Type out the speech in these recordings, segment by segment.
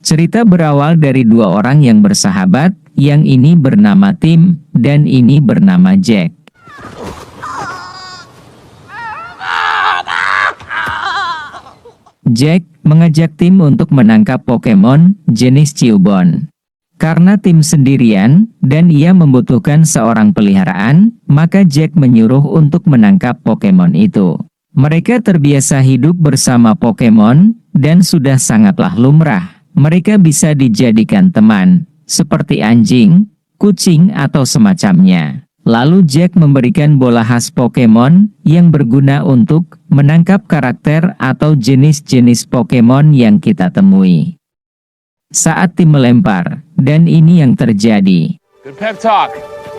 Cerita berawal dari dua orang yang bersahabat, yang ini bernama Tim, dan ini bernama Jack. Jack mengajak Tim untuk menangkap Pokemon jenis Cubone. Karena Tim sendirian, dan ia membutuhkan seorang peliharaan, maka Jack menyuruh untuk menangkap Pokemon itu. Mereka terbiasa hidup bersama Pokemon, dan sudah sangatlah lumrah. Mereka bisa dijadikan teman, seperti anjing, kucing atau semacamnya. Lalu Jack memberikan bola khas Pokemon yang berguna untuk menangkap karakter atau jenis-jenis Pokemon yang kita temui. Saat Tim melempar, dan ini yang terjadi. Good pep talk.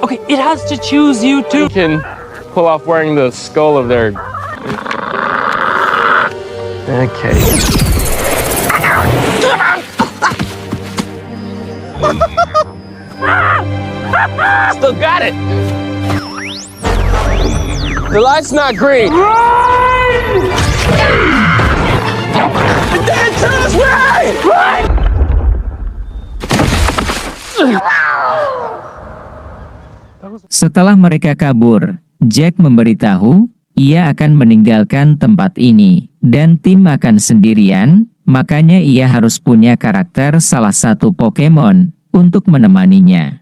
Okay, it has to choose you too. Can pull off wearing the skull of their... Okay. Still got it. The light's not green. Run! The dancer's right! Run! Setelah mereka kabur, Jack memberitahu ia akan meninggalkan tempat ini, dan Tim akan sendirian, makanya ia harus punya karakter salah satu Pokemon untuk menemaninya.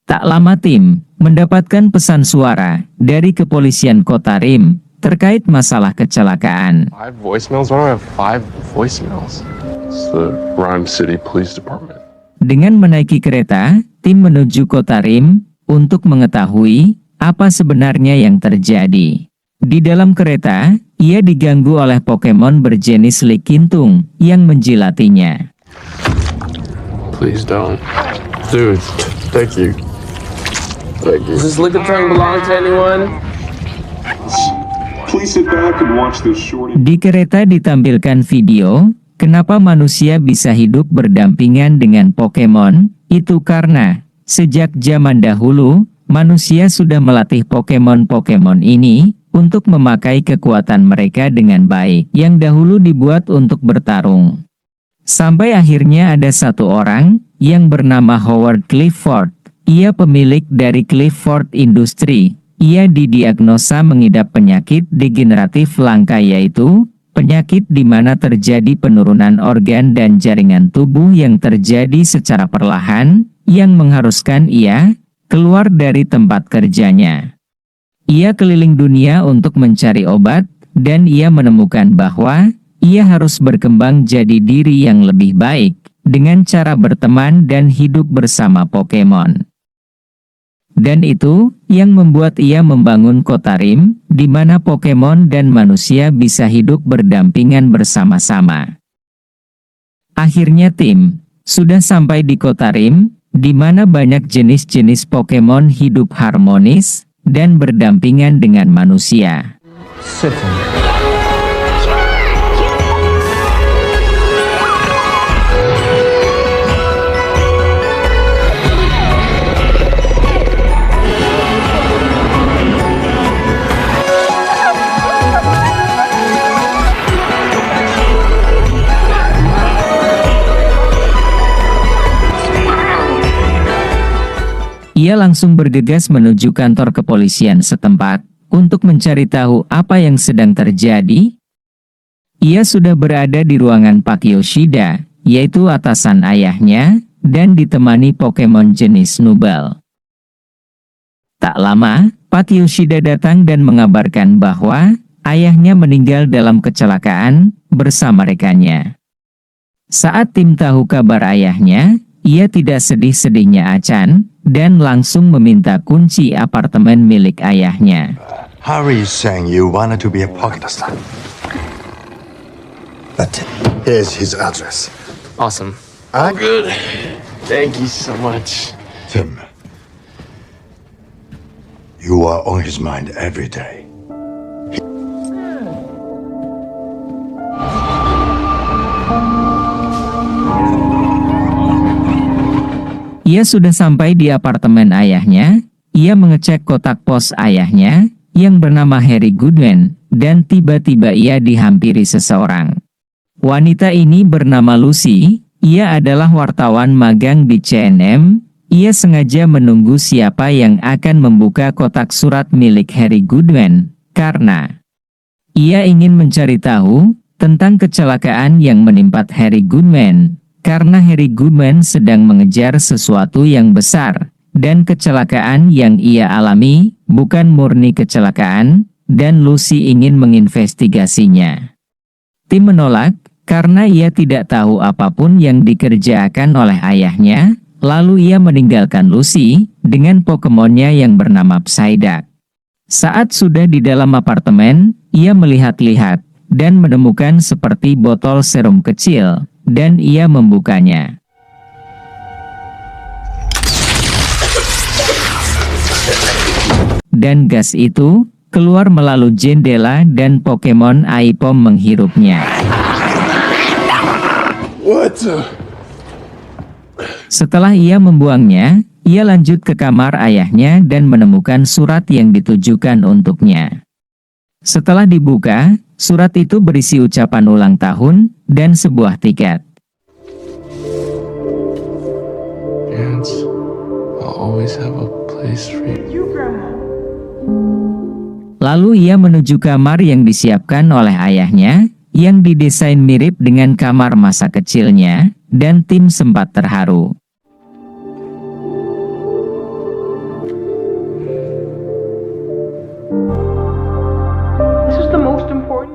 Tak lama Tim mendapatkan pesan suara dari kepolisian kota Rim terkait masalah kecelakaan. 5 voicemails? Why do I have 5 voicemails? It's the Rhyme City Police Department. Dengan menaiki kereta, Tim menuju kota Rim untuk mengetahui apa sebenarnya yang terjadi. Di dalam kereta, ia diganggu oleh Pokemon berjenis Lickitung yang menjilatinya. Please don't. Dude, thank you. Thank you. Does this Lickitung belong to anyone? Please sit back and watch this short. Di kereta ditampilkan video, kenapa manusia bisa hidup berdampingan dengan Pokemon, itu karena sejak zaman dahulu, manusia sudah melatih Pokemon-Pokemon ini untuk memakai kekuatan mereka dengan baik yang dahulu dibuat untuk bertarung. Sampai akhirnya ada satu orang yang bernama Howard Clifford. Ia pemilik dari Clifford Industry. Ia didiagnosa mengidap penyakit degeneratif langka, yaitu penyakit di mana terjadi penurunan organ dan jaringan tubuh yang terjadi secara perlahan, yang mengharuskan ia keluar dari tempat kerjanya. Ia keliling dunia untuk mencari obat, dan ia menemukan bahwa ia harus berkembang jadi diri yang lebih baik, dengan cara berteman dan hidup bersama Pokemon. Dan itu yang membuat ia membangun kota Rim, di mana Pokemon dan manusia bisa hidup berdampingan bersama-sama. Akhirnya Tim sudah sampai di kota Rim, di mana banyak jenis-jenis Pokemon hidup harmonis dan berdampingan dengan manusia. Ia langsung bergegas menuju kantor kepolisian setempat untuk mencari tahu apa yang sedang terjadi. Ia sudah berada di ruangan Pak Yoshida, yaitu atasan ayahnya, dan ditemani Pokemon jenis Snubbull. Tak lama, Pak Yoshida datang dan mengabarkan bahwa ayahnya meninggal dalam kecelakaan bersama rekannya. Saat Tim tahu kabar ayahnya, ia tidak sedih-sedihnya acan, dan langsung meminta kunci apartemen milik ayahnya. Harry is saying you wanted to be a pocket star. But here's his address. Awesome. I'm good. Thank you so much. Tim, you are on his mind every day. Ia sudah sampai di apartemen ayahnya. Ia mengecek kotak pos ayahnya yang bernama Harry Goodwin, dan tiba-tiba ia dihampiri seseorang. Wanita ini bernama Lucy, Ia adalah wartawan magang di CNN. Ia sengaja menunggu siapa yang akan membuka kotak surat milik Harry Goodman, karena ia ingin mencari tahu tentang kecelakaan yang menimpa Harry Goodman, karena Harry Goodman sedang mengejar sesuatu yang besar, dan kecelakaan yang ia alami bukan murni kecelakaan, dan Lucy ingin menginvestigasinya. Tim menolak, karena ia tidak tahu apapun yang dikerjakan oleh ayahnya, lalu ia meninggalkan Lucy dengan Pokemonnya yang bernama Psyduck. Saat sudah di dalam apartemen, ia melihat-lihat, dan menemukan seperti botol serum kecil, dan ia membukanya. Dan gas itu keluar melalui jendela dan Pokemon Aipom menghirupnya. Setelah ia membuangnya, ia lanjut ke kamar ayahnya dan menemukan surat yang ditujukan untuknya. Setelah dibuka, surat itu berisi ucapan ulang tahun dan sebuah tiket. And I'll always have a place for you. Lalu ia menuju kamar yang disiapkan oleh ayahnya, yang didesain mirip dengan kamar masa kecilnya, dan Tim sempat terharu.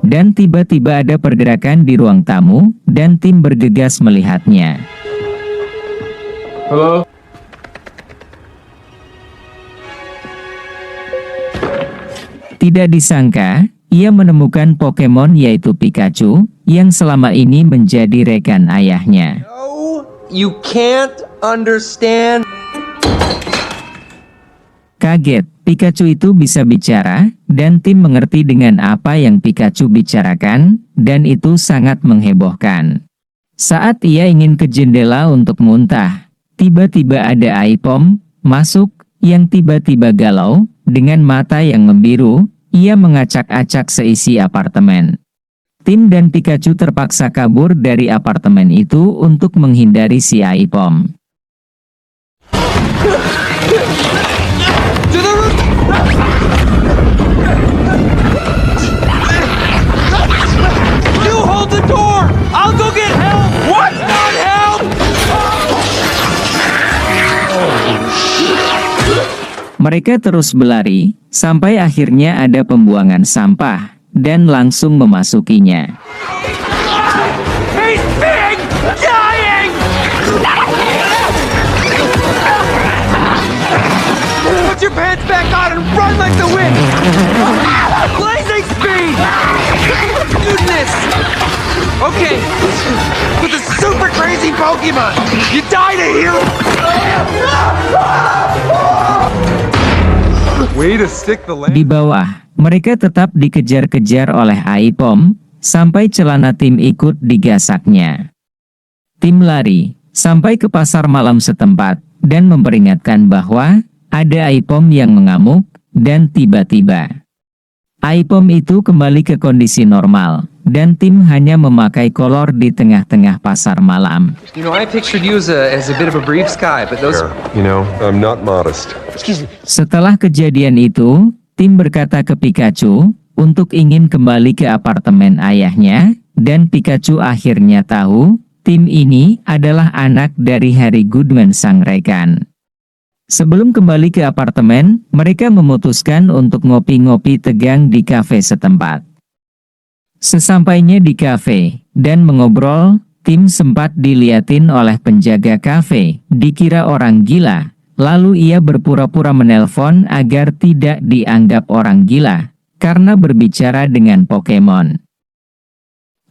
Dan tiba-tiba ada pergerakan di ruang tamu, dan Tim bergegas melihatnya. Hello? Tidak disangka, ia menemukan Pokemon yaitu Pikachu, yang selama ini menjadi rekan ayahnya. No, you can't understand. Kaget, Pikachu itu bisa bicara, dan Tim mengerti dengan apa yang Pikachu bicarakan, dan itu sangat menghebohkan. Saat ia ingin ke jendela untuk muntah, tiba-tiba ada Aipom masuk, yang tiba-tiba galau, dengan mata yang membiru. Ia mengacak-acak seisi apartemen. Tim dan Pikachu terpaksa kabur dari apartemen itu untuk menghindari si Aipom. You hold the door! I'll go get help! What? Not help! Mereka terus berlari, sampai akhirnya ada pembuangan sampah, dan langsung memasukinya. He's big! Dying! Put your pants back on and run like the wind! Blazing speed! Goodness! Okay, with the super crazy Pokemon! You die to hear... Di bawah, mereka tetap dikejar-kejar oleh Aipom, sampai celana Tim ikut digasaknya. Tim lari, sampai ke pasar malam setempat, dan memperingatkan bahwa ada Aipom yang mengamuk, dan tiba-tiba Aipom itu kembali ke kondisi normal, dan Tim hanya memakai kolor di tengah-tengah pasar malam. You know, I pictured you as a bit of a brief guy, but those... You know, I'm not modest. Setelah kejadian itu, Tim berkata ke Pikachu untuk ingin kembali ke apartemen ayahnya, dan Pikachu akhirnya tahu, Tim ini adalah anak dari Harry Goodman sang rekan. Sebelum kembali ke apartemen, mereka memutuskan untuk ngopi-ngopi tegang di kafe setempat. Sesampainya di kafe, dan mengobrol, Tim sempat diliatin oleh penjaga kafe, dikira orang gila, lalu ia berpura-pura menelpon agar tidak dianggap orang gila, karena berbicara dengan Pokemon.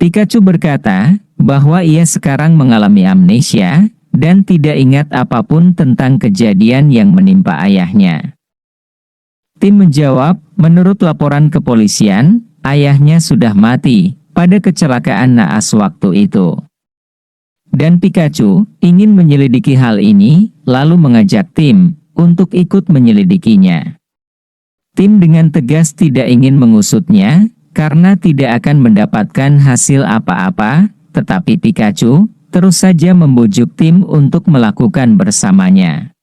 Pikachu berkata, bahwa ia sekarang mengalami amnesia, dan tidak ingat apapun tentang kejadian yang menimpa ayahnya. Tim menjawab, menurut laporan kepolisian, ayahnya sudah mati pada kecelakaan naas waktu itu. Dan Pikachu ingin menyelidiki hal ini, lalu mengajak Tim untuk ikut menyelidikinya. Tim dengan tegas tidak ingin mengusutnya, karena tidak akan mendapatkan hasil apa-apa, tetapi Pikachu terus saja membujuk Tim untuk melakukan bersamanya.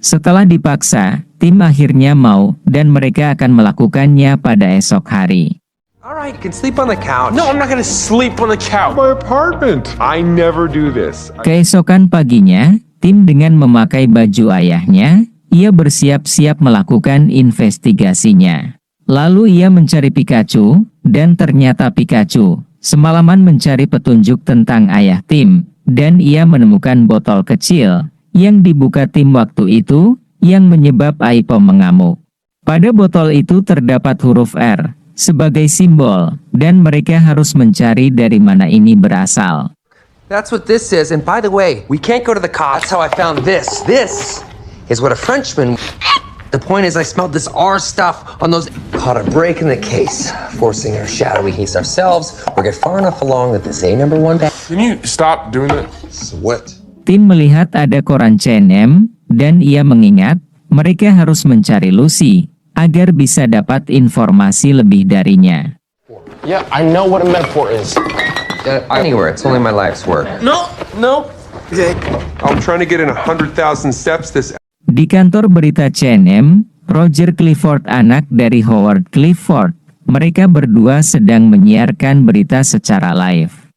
Setelah dipaksa, Tim akhirnya mau, dan mereka akan melakukannya pada esok hari. Alright, you can sleep on the couch. No, I'm not gonna sleep on the couch. My apartment. I never do this. Keesokan paginya, Tim dengan memakai baju ayahnya, ia bersiap-siap melakukan investigasinya. Lalu ia mencari Pikachu, dan ternyata Pikachu semalaman mencari petunjuk tentang ayah Tim, dan ia menemukan botol kecil yang dibuka Tim waktu itu, yang menyebab Aipom mengamuk. Pada botol itu terdapat huruf R sebagai simbol, dan mereka harus mencari dari mana ini berasal. That's what this is. And by the way, we can't go to the cops. That's how I found this. This is what a Frenchman... The point is I smelled this R stuff on those... Caught a break in the case, forcing our shadowy haste ourselves, or get far enough along that this A1 bag... Can you stop doing that? What? Tim melihat ada koran CNM, dan ia mengingat, mereka harus mencari Lucy, agar bisa dapat informasi lebih darinya. Yeah, I know what a metaphor is. Anywhere, it's only my life's work. No. Okay. I'm trying to get in 100,000 steps this... Di kantor berita CNM, Roger Clifford anak dari Howard Clifford, mereka berdua sedang menyiarkan berita secara live.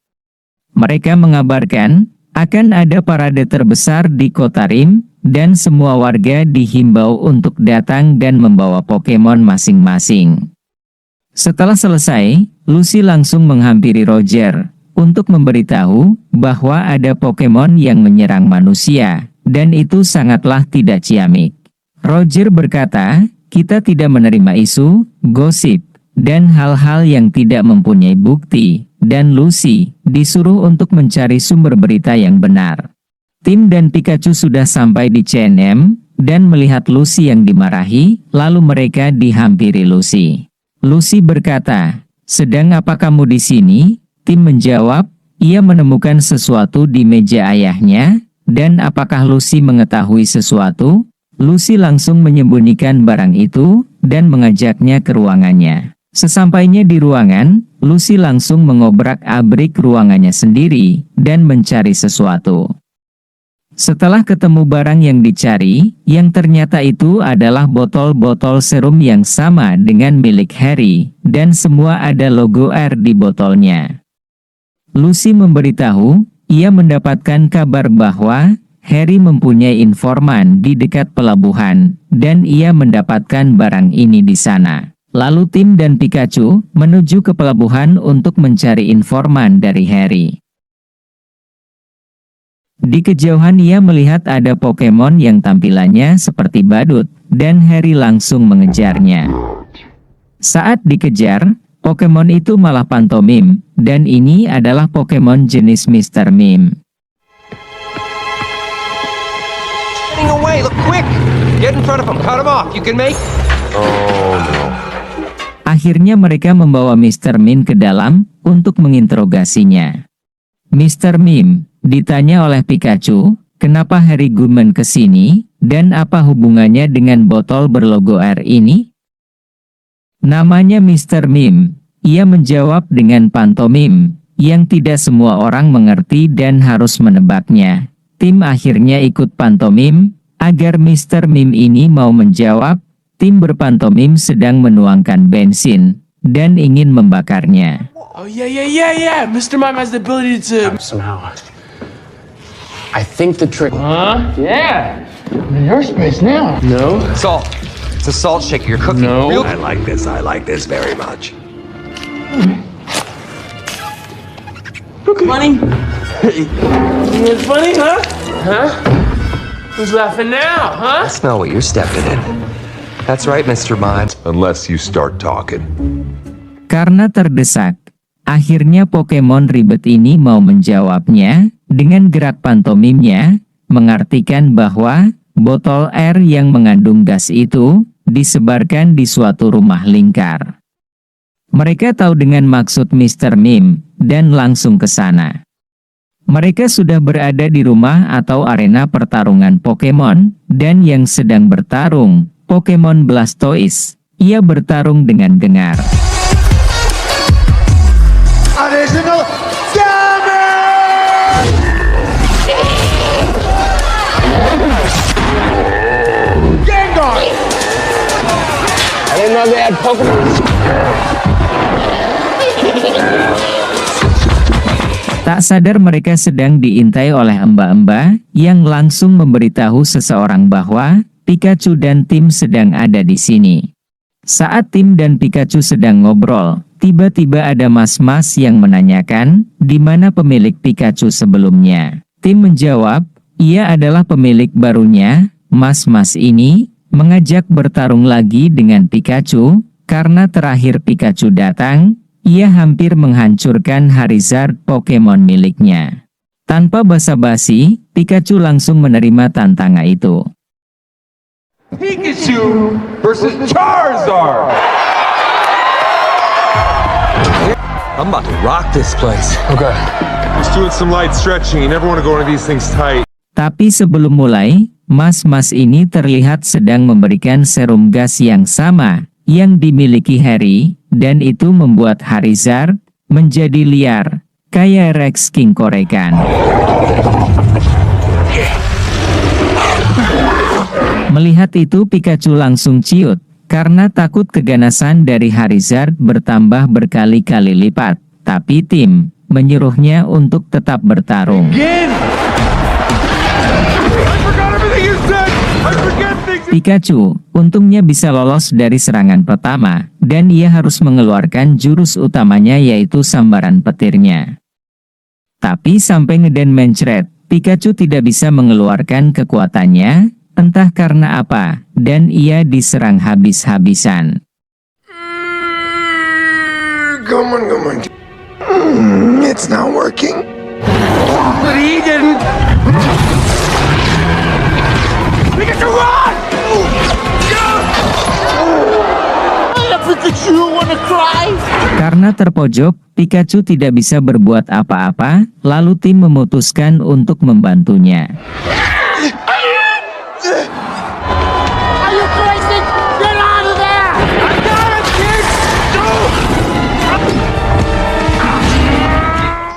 Mereka mengabarkan, akan ada parade terbesar di kota Rim, dan semua warga dihimbau untuk datang dan membawa Pokemon masing-masing. Setelah selesai, Lucy langsung menghampiri Roger, untuk memberitahu, bahwa ada Pokemon yang menyerang manusia, dan itu sangatlah tidak ciamik. Roger berkata, kita tidak menerima isu, gosip, dan hal-hal yang tidak mempunyai bukti, dan Lucy disuruh untuk mencari sumber berita yang benar. Tim dan Pikachu sudah sampai di CNM, dan melihat Lucy yang dimarahi, lalu mereka dihampiri Lucy. Lucy berkata, sedang apa kamu di sini? Tim menjawab, ia menemukan sesuatu di meja ayahnya, dan apakah Lucy mengetahui sesuatu? Lucy langsung menyembunyikan barang itu, dan mengajaknya ke ruangannya. Sesampainya di ruangan, Lucy langsung mengobrak-abrik ruangannya sendiri, dan mencari sesuatu. Setelah ketemu barang yang dicari, yang ternyata itu adalah botol-botol serum yang sama dengan milik Harry, dan semua ada logo R di botolnya. Lucy memberitahu, ia mendapatkan kabar bahwa Harry mempunyai informan di dekat pelabuhan, dan ia mendapatkan barang ini di sana. Lalu Tim dan Pikachu menuju ke pelabuhan untuk mencari informan dari Harry. Di kejauhan ia melihat ada Pokemon yang tampilannya seperti badut, dan Harry langsung mengejarnya. Saat dikejar, Pokemon itu malah pantomim, dan ini adalah Pokemon jenis Mr. Mime. Getting away, look quick! Get in front of him, cut him off, you can make... Oh no. Akhirnya mereka membawa Mr. Mime ke dalam, untuk menginterogasinya. Mr. Mime ditanya oleh Pikachu, kenapa Harry Guman ke sini, dan apa hubungannya dengan botol berlogo R ini? Namanya Mr. Mime, ia menjawab dengan pantomim, yang tidak semua orang mengerti dan harus menebaknya. Tim akhirnya ikut pantomim, agar Mr. Mime ini mau menjawab. Tim berpantomim sedang menuangkan bensin, dan ingin membakarnya. Oh yeah. Mr. Mime has the ability to somehow. I think the trick. Huh? Yeah. I'm in airspace now. No. Salt. It's a salt shaker, you're cooking. No. Real... I like this very much. Funny. It's funny, huh? Huh? Who's laughing now, huh? I smell what you're stepping in. That's right, Mr. Mime. Unless you start talking. Karena terdesak, akhirnya Pokemon ribet ini mau menjawabnya, dengan gerak pantomimnya, mengartikan bahwa botol air yang mengandung gas itu disebarkan di suatu rumah lingkar. Mereka tahu dengan maksud Mr. Mime, dan langsung ke sana. Mereka sudah berada di rumah atau arena pertarungan Pokemon, dan yang sedang bertarung, Pokemon Blastoise. Ia bertarung dengan gengar. Additional damage! Tak sadar mereka sedang diintai oleh mbak-mbak yang langsung memberitahu seseorang bahwa Pikachu dan tim sedang ada di sini. Saat tim dan Pikachu sedang ngobrol, tiba-tiba ada mas-mas yang menanyakan di mana pemilik Pikachu sebelumnya. Tim menjawab, ia adalah pemilik barunya. Mas-mas ini mengajak bertarung lagi dengan Pikachu karena terakhir Pikachu datang, ia hampir menghancurkan Charizard Pokemon miliknya. Tanpa basa-basi, Pikachu langsung menerima tantangan itu. Pikachu versus Charizard! I'm about to rock this place. Okay. Just doing some light stretching. You never want to go into these things tight. Tapi sebelum mulai, mas-mas ini terlihat sedang memberikan serum gas yang sama yang dimiliki Harry, dan itu membuat Charizard menjadi liar, kayak Rex King korekan. Melihat itu Pikachu langsung ciut, karena takut keganasan dari Charizard bertambah berkali-kali lipat. Tapi tim menyuruhnya untuk tetap bertarung. Pikachu untungnya bisa lolos dari serangan pertama, dan ia harus mengeluarkan jurus utamanya yaitu sambaran petirnya. Tapi sampai ngeden mencret, Pikachu tidak bisa mengeluarkan kekuatannya, entah karena apa, dan ia diserang habis-habisan. Come on. It's not working. But he didn't. Pikachu, run! Karena terpojok, Pikachu tidak bisa berbuat apa-apa, lalu tim memutuskan untuk membantunya. Are you crazy? Get out of there! I got him, kid!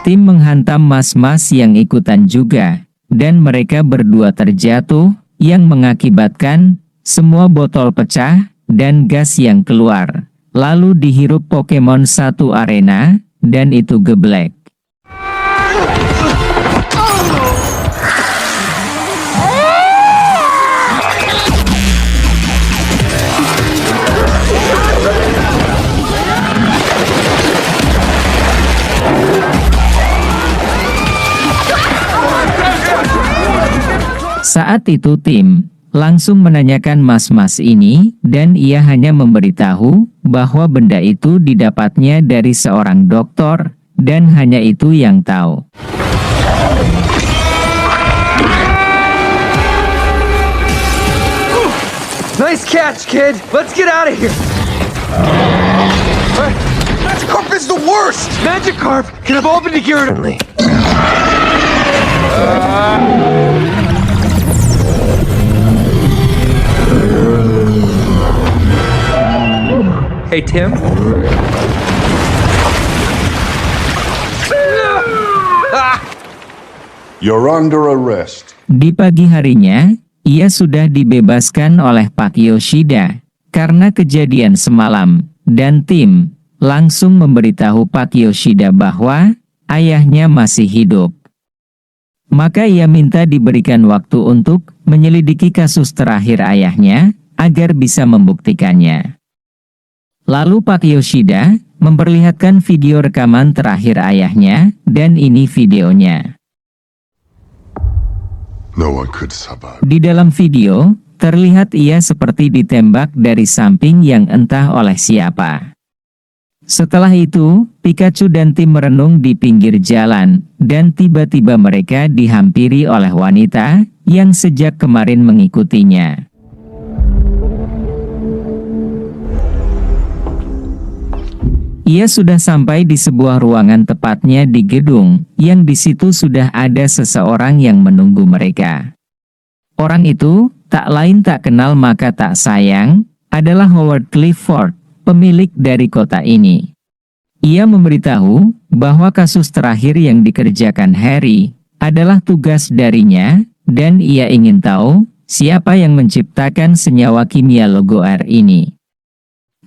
Tim menghantam mas-mas yang ikutan juga, dan mereka berdua terjatuh, yang mengakibatkan semua botol pecah, dan gas yang keluar. Lalu dihirup Pokemon satu arena, dan itu geblek. Saat itu tim langsung menanyakan mas-mas ini, dan ia hanya memberitahu bahwa benda itu didapatnya dari seorang dokter, dan hanya itu yang tahu. Nice catch, kid. Let's get out of here. Magikarp is the worst! Magikarp can evolve into Gyarados. Hey, Tim. You're under arrest. Di pagi harinya, ia sudah dibebaskan oleh Pak Yoshida karena kejadian semalam, dan tim langsung memberitahu Pak Yoshida bahwa ayahnya masih hidup. Maka ia minta diberikan waktu untuk menyelidiki kasus terakhir ayahnya agar bisa membuktikannya. Lalu Pak Yoshida memperlihatkan video rekaman terakhir ayahnya, dan ini videonya. No one could survive. Di dalam video, terlihat ia seperti ditembak dari samping yang entah oleh siapa. Setelah itu, Pikachu dan tim merenung di pinggir jalan, dan tiba-tiba mereka dihampiri oleh wanita yang sejak kemarin mengikutinya. Ia sudah sampai di sebuah ruangan, tepatnya di gedung, yang di situ sudah ada seseorang yang menunggu mereka. Orang itu, tak lain tak kenal maka tak sayang, adalah Howard Clifford, pemilik dari kota ini. Ia memberitahu bahwa kasus terakhir yang dikerjakan Harry adalah tugas darinya, dan ia ingin tahu siapa yang menciptakan senyawa kimia logo R ini.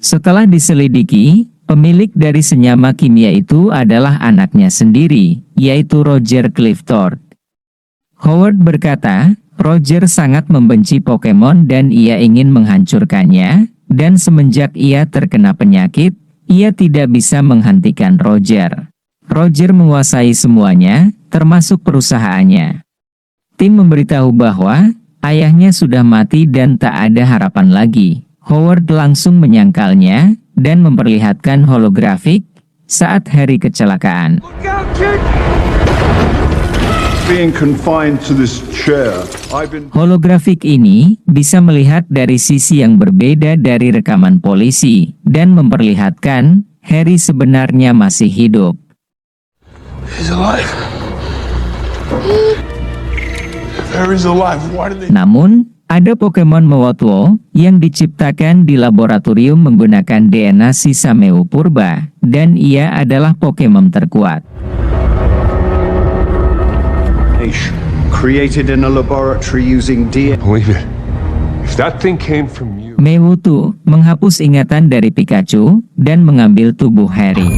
Setelah diselidiki, pemilik dari senyawa kimia itu adalah anaknya sendiri, yaitu Roger Clifton. Howard berkata, Roger sangat membenci Pokemon dan ia ingin menghancurkannya, dan semenjak ia terkena penyakit, ia tidak bisa menghentikan Roger. Roger menguasai semuanya, termasuk perusahaannya. Tim memberitahu bahwa ayahnya sudah mati dan tak ada harapan lagi. Howard langsung menyangkalnya dan memperlihatkan holografik saat hari kecelakaan. Being confined to this chair, I've been... Holografik ini bisa melihat dari sisi yang berbeda dari rekaman polisi dan memperlihatkan Harry sebenarnya masih hidup. He's alive. Harry's alive. Why did they... Namun, ada Pokemon Mewotwo yang diciptakan di laboratorium menggunakan DNA sisa Mew purba, dan ia adalah Pokemon terkuat. Created in a laboratory using DNA. Believe it. If that thing came from you... Mewtwo menghapus ingatan dari Pikachu dan mengambil tubuh Harry.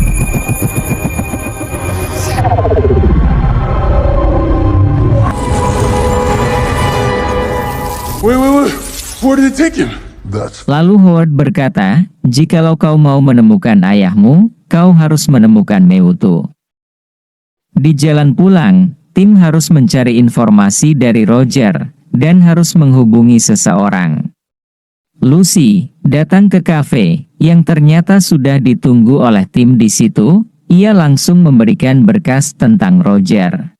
Wait. Where did they take him? Lalu Howard berkata, jikalau kau mau menemukan ayahmu, kau harus menemukan Mewtwo. Di jalan pulang, tim harus mencari informasi dari Roger, dan harus menghubungi seseorang. Lucy datang ke kafe, yang ternyata sudah ditunggu oleh tim di situ. Ia langsung memberikan berkas tentang Roger.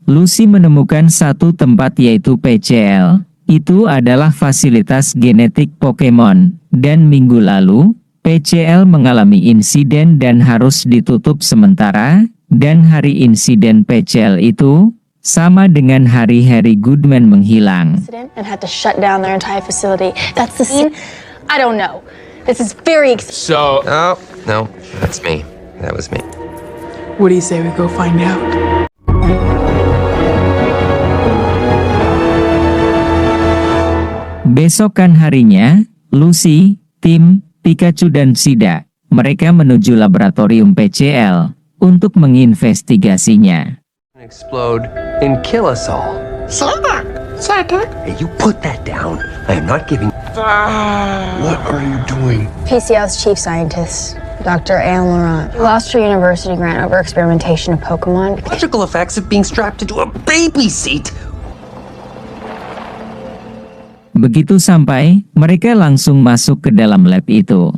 Lucy menemukan satu tempat yaitu PCL, itu adalah fasilitas genetik Pokemon, dan minggu lalu, PCL mengalami insiden dan harus ditutup sementara, dan hari insiden PCL itu sama dengan hari Harry Goodman menghilang. And had to shut down their entire facility. That's the scene. I don't know. This is very So, Oh, no, that's me. That was me. What do you say we go find out? Besokan harinya, Lucy, Tim, Pikachu dan Sida, mereka menuju laboratorium PCL untuk menginvestigasinya. Explode and kill us all. Hey, you put that down. I am not giving... what are you doing? PCL's chief scientist, Dr. Alan Laurent. He lost her university grant over experimentation of Pokemon. Electrical effects of being strapped into a baby seat. Begitu sampai, mereka langsung masuk ke dalam lab itu.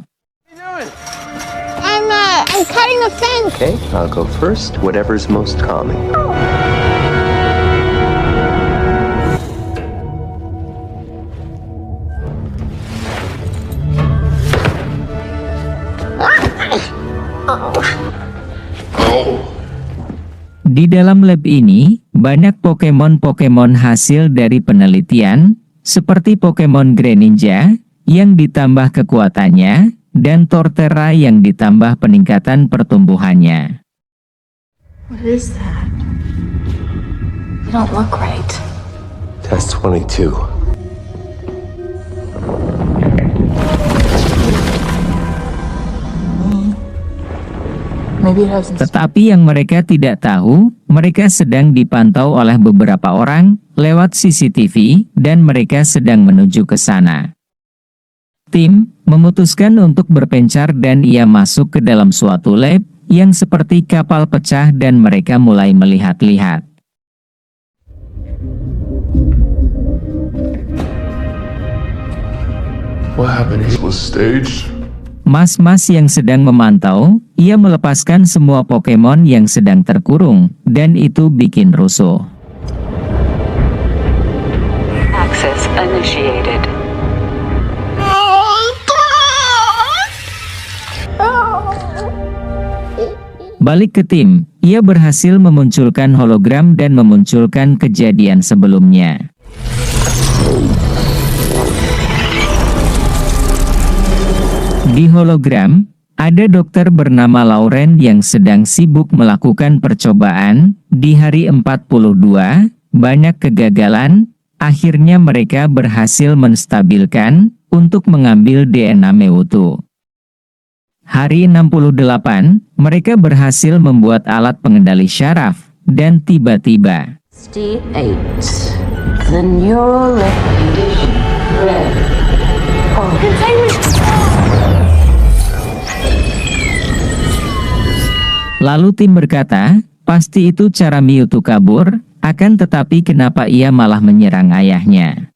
I'm cutting the fence. Okay, I'll go first. Whatever's most calming. Di dalam lab ini, banyak Pokemon hasil dari penelitian, seperti Pokemon Greninja, yang ditambah kekuatannya, dan Torterra yang ditambah peningkatan pertumbuhannya. What is that? You don't look right. Test 22. Maybe it hasn't. Tetapi yang mereka tidak tahu, mereka sedang dipantau oleh beberapa orang lewat CCTV dan mereka sedang menuju ke sana. Tim memutuskan untuk berpencar dan ia masuk ke dalam suatu lab yang seperti kapal pecah dan mereka mulai melihat-lihat. What happened? It was staged. Mas-mas yang sedang memantau, ia melepaskan semua Pokemon yang sedang terkurung, dan itu bikin rusuh. Access initiated. Balik ke tim, ia berhasil memunculkan hologram dan memunculkan kejadian sebelumnya. Di hologram, ada dokter bernama Lauren yang sedang sibuk melakukan percobaan. Di hari 42, banyak kegagalan, akhirnya mereka berhasil menstabilkan untuk mengambil DNA Mewtwo. Hari 68, mereka berhasil membuat alat pengendali syaraf, dan tiba-tiba 68. The neural red. Lalu tim berkata, pasti itu cara Mewtwo kabur, akan tetapi kenapa ia malah menyerang ayahnya?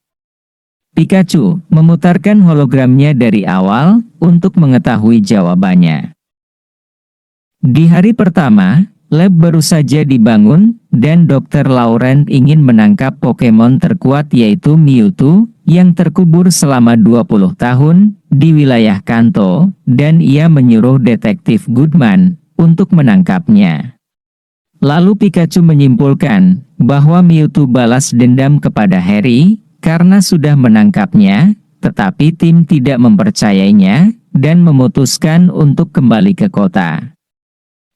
Pikachu memutarkan hologramnya dari awal untuk mengetahui jawabannya. Di hari pertama, lab baru saja dibangun, dan Dr. Laurent ingin menangkap Pokemon terkuat yaitu Mewtwo, yang terkubur selama 20 tahun di wilayah Kanto, dan ia menyuruh detektif Goodman untuk menangkapnya. Lalu Pikachu menyimpulkan bahwa Mewtwo balas dendam kepada Harry karena sudah menangkapnya, tetapi tim tidak mempercayainya dan memutuskan untuk kembali ke kota.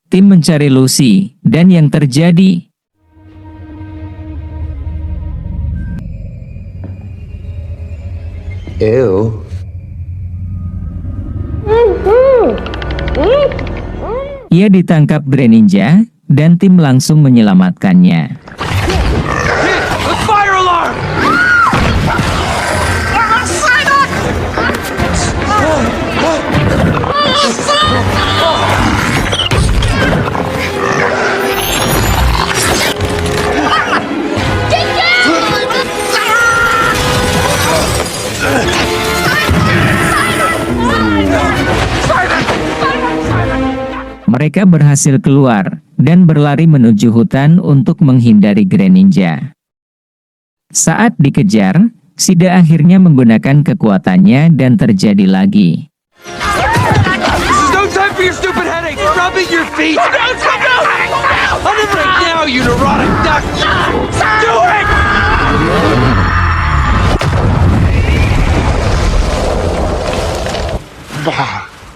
Tim mencari Lucy, dan yang terjadi Ew. ia ditangkap Greninja, dan tim langsung menyelamatkannya. The fire alarm! Mereka berhasil keluar, dan berlari menuju hutan untuk menghindari Greninja. Saat dikejar, Sida akhirnya menggunakan kekuatannya dan terjadi lagi. This is no time for your stupid headache! Rubbing your feet! On the break now, you neurotic duck! Do it!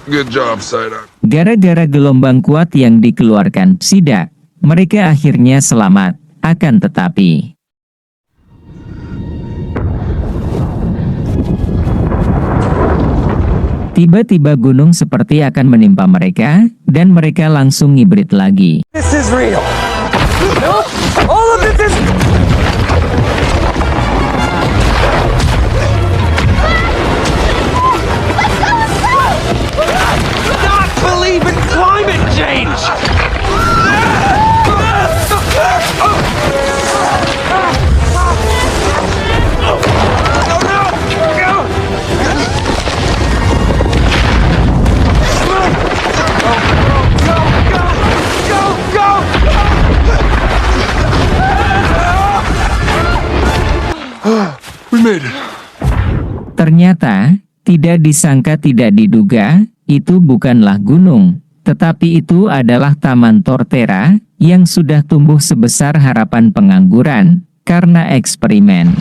Good job, Psyduck. Gara-gara gelombang kuat yang dikeluarkan Sida, mereka akhirnya selamat, akan tetapi tiba-tiba gunung seperti akan menimpa mereka, dan mereka langsung ngibrit lagi. This is real! All of this is... Not believe in climate change! We made it. Ternyata, tidak disangka tidak diduga, itu bukanlah gunung, tetapi itu adalah Taman Torterra, yang sudah tumbuh sebesar harapan pengangguran, karena eksperimen.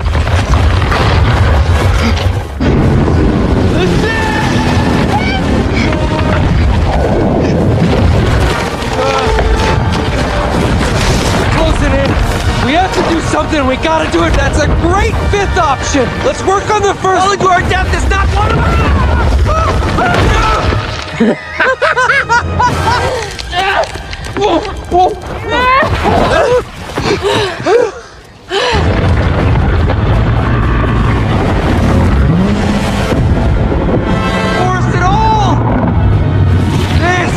Closing in. We have to do something. We gotta do it. That's a great fifth option. Let's work on the first. Falling to our death is not one of Forced it all. This.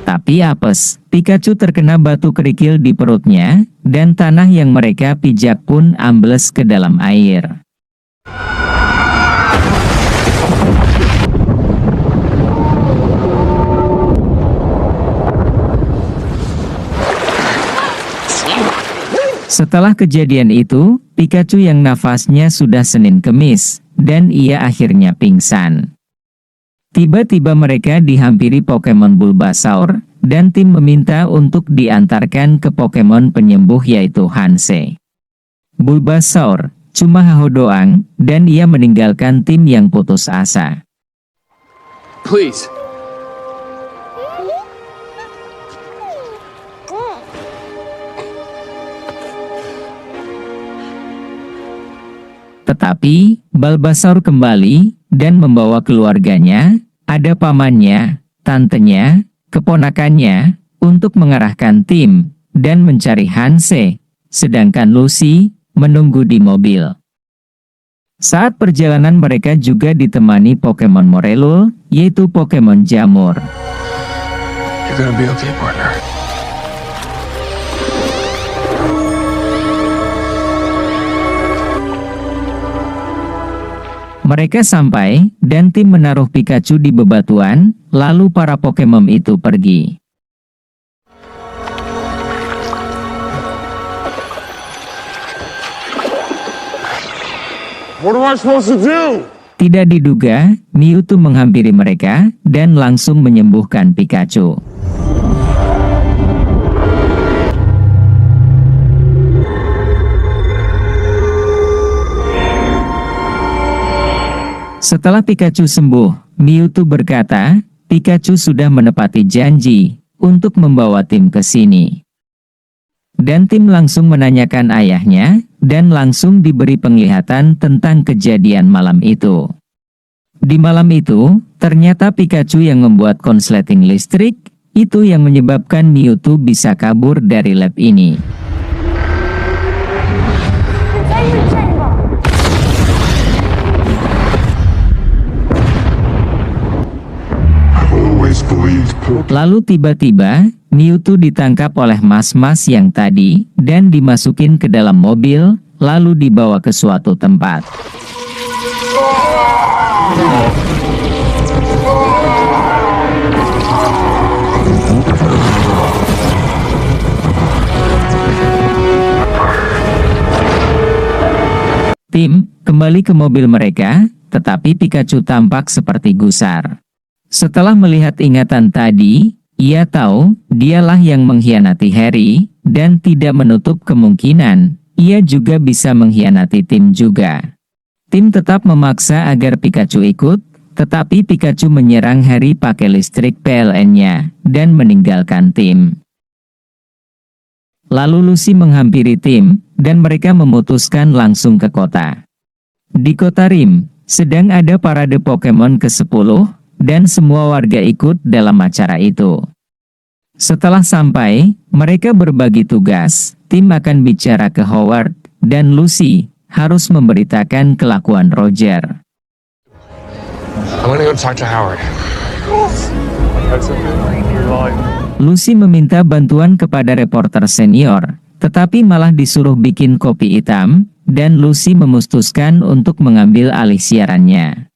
Tapi apes, Pikachu terkena batu kerikil di perutnya, dan tanah yang mereka pijak pun ambles ke dalam air. Setelah kejadian itu, Pikachu yang nafasnya sudah Senin Kemis, dan ia akhirnya pingsan. Tiba-tiba mereka dihampiri Pokemon Bulbasaur, dan tim meminta untuk diantarkan ke Pokemon penyembuh yaitu Hanse. Bulbasaur cuma haho doang, dan ia meninggalkan tim yang putus asa. Please. Tetapi Tetapi, Bulbasaur kembali, dan membawa keluarganya, ada pamannya, tantenya, keponakannya, untuk mengarahkan tim, dan mencari Hanse, sedangkan Lucy, menunggu di mobil. Saat perjalanan mereka juga ditemani Pokemon Morello, yaitu Pokemon Jamur. You're gonna be okay, partner. Mereka sampai, dan tim menaruh Pikachu di bebatuan, lalu para Pokemon itu pergi. What am I supposed to do? Tidak diduga, Mewtwo menghampiri mereka, dan langsung menyembuhkan Pikachu. Setelah Pikachu sembuh, Mewtwo berkata, Pikachu sudah menepati janji untuk membawa tim ke sini. Dan tim langsung menanyakan ayahnya, dan langsung diberi penglihatan tentang kejadian malam itu. Di malam itu, ternyata Pikachu yang membuat konsleting listrik, itu yang menyebabkan Mewtwo bisa kabur dari lab ini. Lalu tiba-tiba, Mewtwo ditangkap oleh mas-mas yang tadi, dan dimasukin ke dalam mobil, lalu dibawa ke suatu tempat. Tim kembali ke mobil mereka, tetapi Pikachu tampak seperti gusar. Setelah melihat ingatan tadi, ia tahu dialah yang mengkhianati Harry, dan tidak menutup kemungkinan ia juga bisa mengkhianati tim juga. Tim tetap memaksa agar Pikachu ikut, tetapi Pikachu menyerang Harry pakai listrik PLN-nya, dan meninggalkan tim. Lalu Lucy menghampiri tim, dan mereka memutuskan langsung ke kota. Di kota Rim, sedang ada parade Pokemon ke-10, dan semua warga ikut dalam acara itu. Setelah sampai, mereka berbagi tugas, tim akan bicara ke Howard, dan Lucy harus memberitakan kelakuan Roger. I'm gonna go talk to Howard. Lucy meminta bantuan kepada reporter senior, tetapi malah disuruh bikin kopi hitam, dan Lucy memutuskan untuk mengambil alih siarannya.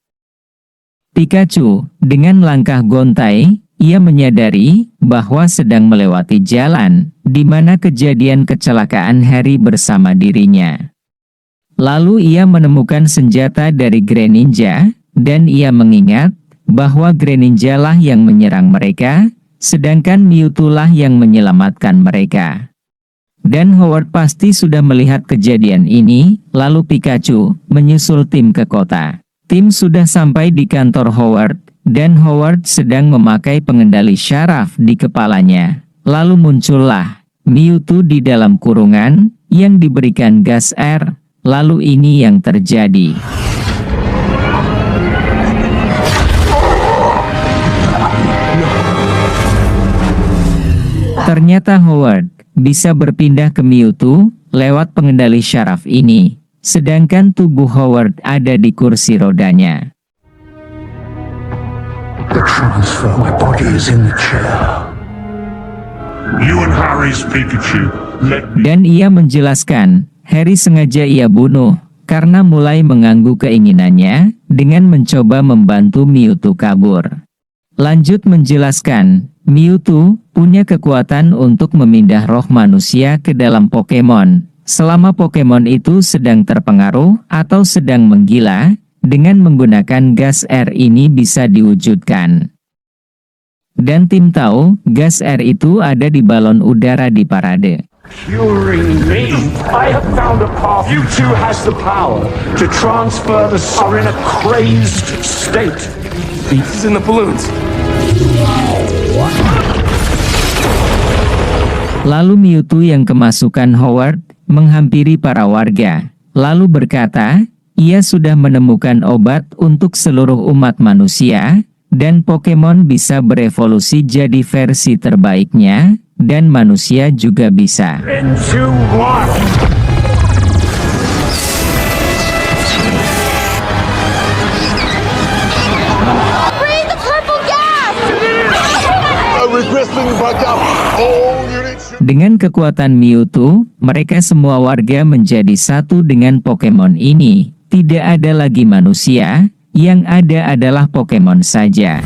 Pikachu, dengan langkah gontai, ia menyadari bahwa sedang melewati jalan, di mana kejadian kecelakaan Harry bersama dirinya. Lalu ia menemukan senjata dari Greninja, dan ia mengingat bahwa Greninja lah yang menyerang mereka, sedangkan Mewtwo lah yang menyelamatkan mereka. Dan Howard pasti sudah melihat kejadian ini, lalu Pikachu menyusul tim ke kota. Tim sudah sampai di kantor Howard, dan Howard sedang memakai pengendali syaraf di kepalanya. Lalu muncullah Mewtwo di dalam kurungan, yang diberikan gas air, lalu ini yang terjadi. Ternyata Howard bisa berpindah ke Mewtwo lewat pengendali syaraf ini. Sedangkan tubuh Howard ada di kursi rodanya. The transfer, my body is in the chair. You and Harry's Pikachu. Dan ia menjelaskan, Harry sengaja ia bunuh, karena mulai mengganggu keinginannya, dengan mencoba membantu Mewtwo kabur. Lanjut menjelaskan, Mewtwo punya kekuatan untuk memindah roh manusia ke dalam Pokemon. Selama Pokemon itu sedang terpengaruh atau sedang menggila, dengan menggunakan gas air ini bisa diwujudkan. Dan tim tahu, gas air itu ada di balon udara di parade. Curing me. I have found a path. You two has the power to transfer the are in a crazed state. Beats in the balloons. Lalu Mewtwo yang kemasukan Howard, menghampiri para warga, lalu berkata, ia sudah menemukan obat untuk seluruh umat manusia, dan Pokemon bisa berevolusi jadi versi terbaiknya, dan manusia juga bisa. Into one! Breathe the purple gas! Requesting backup. All units. Dengan kekuatan Mewtwo, mereka semua warga menjadi satu dengan Pokemon ini. Tidak ada lagi manusia, yang ada adalah Pokemon saja.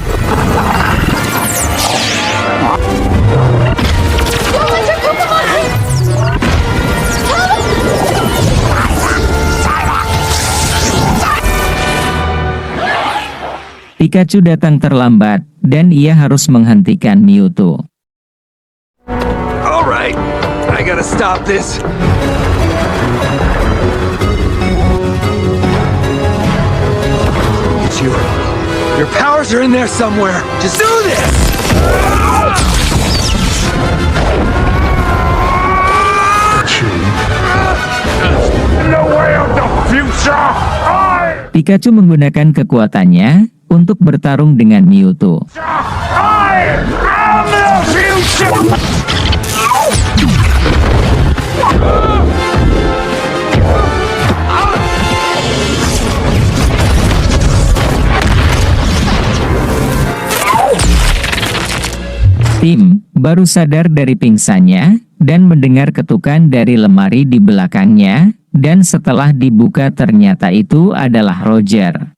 Pikachu datang terlambat, dan ia harus menghentikan Mewtwo. Alright, I gotta stop this. It's you. Your powers are in there somewhere. Just do this! No way of the future! Pikachu menggunakan kekuatannya untuk bertarung dengan Mewtwo. I am the future! Tim baru sadar dari pingsannya, dan mendengar ketukan dari lemari di belakangnya, dan setelah dibuka ternyata itu adalah Roger.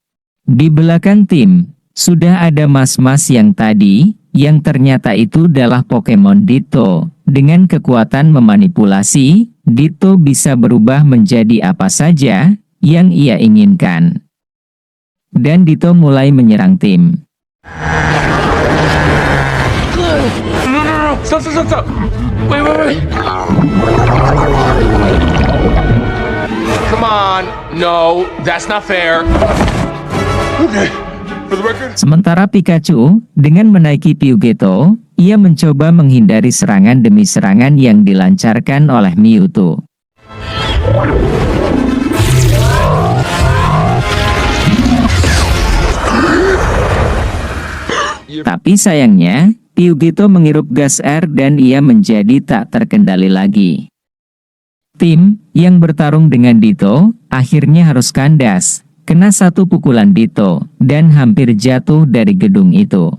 Di belakang Tim, sudah ada mas-mas yang tadi, yang ternyata itu adalah Pokemon Ditto. Dengan kekuatan memanipulasi, Ditto bisa berubah menjadi apa saja yang ia inginkan. Dan Ditto mulai menyerang Tim. No. Stop. Wait. Come on. No, that's not fair. Okay. For the record. Sementara Pikachu, dengan menaiki Peugeot, ia mencoba menghindari serangan demi serangan yang dilancarkan oleh Mewtwo. Tapi sayangnya, Peugeot menghirup gas air dan ia menjadi tak terkendali lagi. Tim, yang bertarung dengan Ditto, akhirnya harus kandas, kena satu pukulan Ditto, dan hampir jatuh dari gedung itu.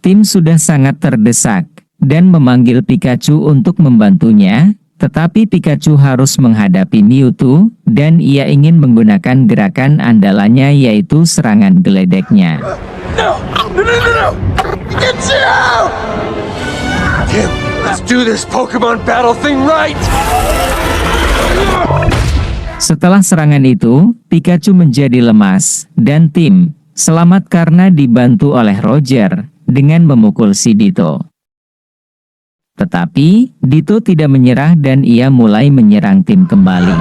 Tim sudah sangat terdesak, dan memanggil Pikachu untuk membantunya, tetapi Pikachu harus menghadapi Mewtwo, dan ia ingin menggunakan gerakan andalannya yaitu serangan geledeknya. No! It's you! Tim, let's do this Pokemon battle thing right! Setelah serangan itu, Pikachu menjadi lemas, dan Tim selamat karena dibantu oleh Roger dengan memukul si Ditto. Tetapi, Ditto tidak menyerah dan ia mulai menyerang Tim kembali.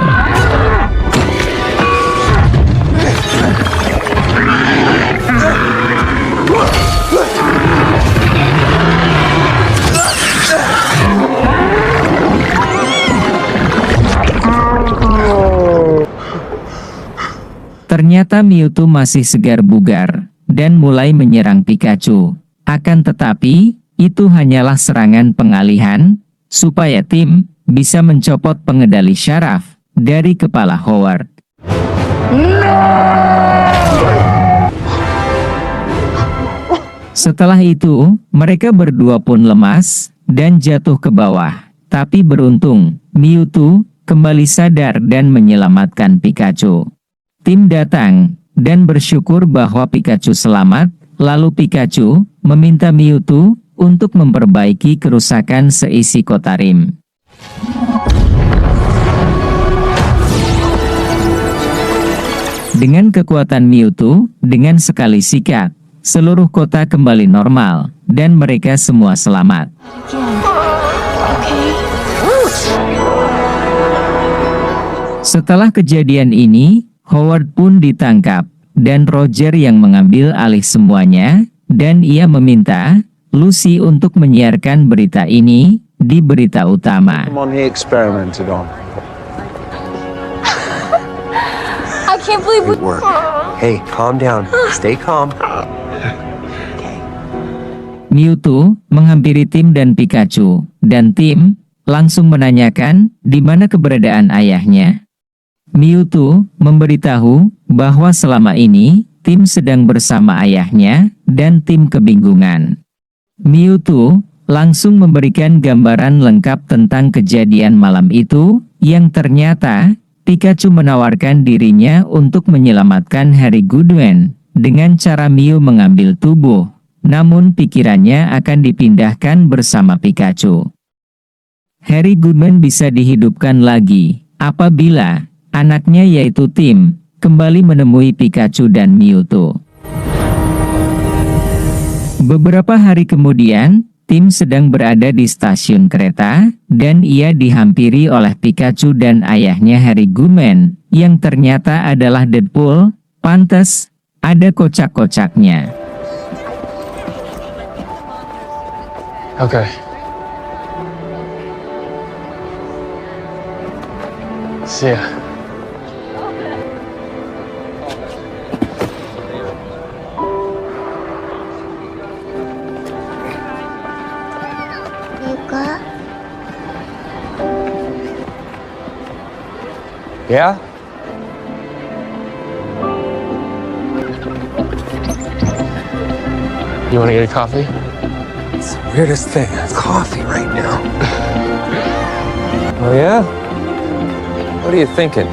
Ternyata Mewtwo masih segar bugar, dan mulai menyerang Pikachu. Akan tetapi, itu hanyalah serangan pengalihan, supaya Tim bisa mencopot pengendali syaraf dari kepala Howard. Setelah itu, mereka berdua pun lemas, dan jatuh ke bawah. Tapi beruntung, Mewtwo kembali sadar dan menyelamatkan Pikachu. Tim datang, dan bersyukur bahwa Pikachu selamat, lalu Pikachu meminta Mewtwo untuk memperbaiki kerusakan seisi kota Rim. Dengan kekuatan Mewtwo, dengan sekali sikat, seluruh kota kembali normal, dan mereka semua selamat. Setelah kejadian ini, Howard pun ditangkap, dan Roger yang mengambil alih semuanya, dan ia meminta Lucy untuk menyiarkan berita ini di berita utama. He experimented on. can't believe we... Work. Hey, calm down. Stay calm. Mewtwo menghampiri Tim dan Pikachu, dan Tim langsung menanyakan di mana keberadaan ayahnya. Mewtwo memberitahu bahwa selama ini Tim sedang bersama ayahnya, dan Tim kebingungan. Mewtwo langsung memberikan gambaran lengkap tentang kejadian malam itu, yang ternyata Pikachu menawarkan dirinya untuk menyelamatkan Harry Goodwin dengan cara Mew mengambil tubuh, namun pikirannya akan dipindahkan bersama Pikachu. Harry Goodwin bisa dihidupkan lagi apabila anaknya yaitu Tim kembali menemui Pikachu dan Mewtwo. Beberapa hari kemudian, Tim sedang berada di stasiun kereta, dan ia dihampiri oleh Pikachu dan ayahnya Harry Goodwin, yang ternyata adalah Deadpool. Pantes, ada kocak-kocaknya. Okay. See ya. Yeah? You want to get a coffee? It's the weirdest thing. Coffee right now. Oh, yeah? What are you thinking?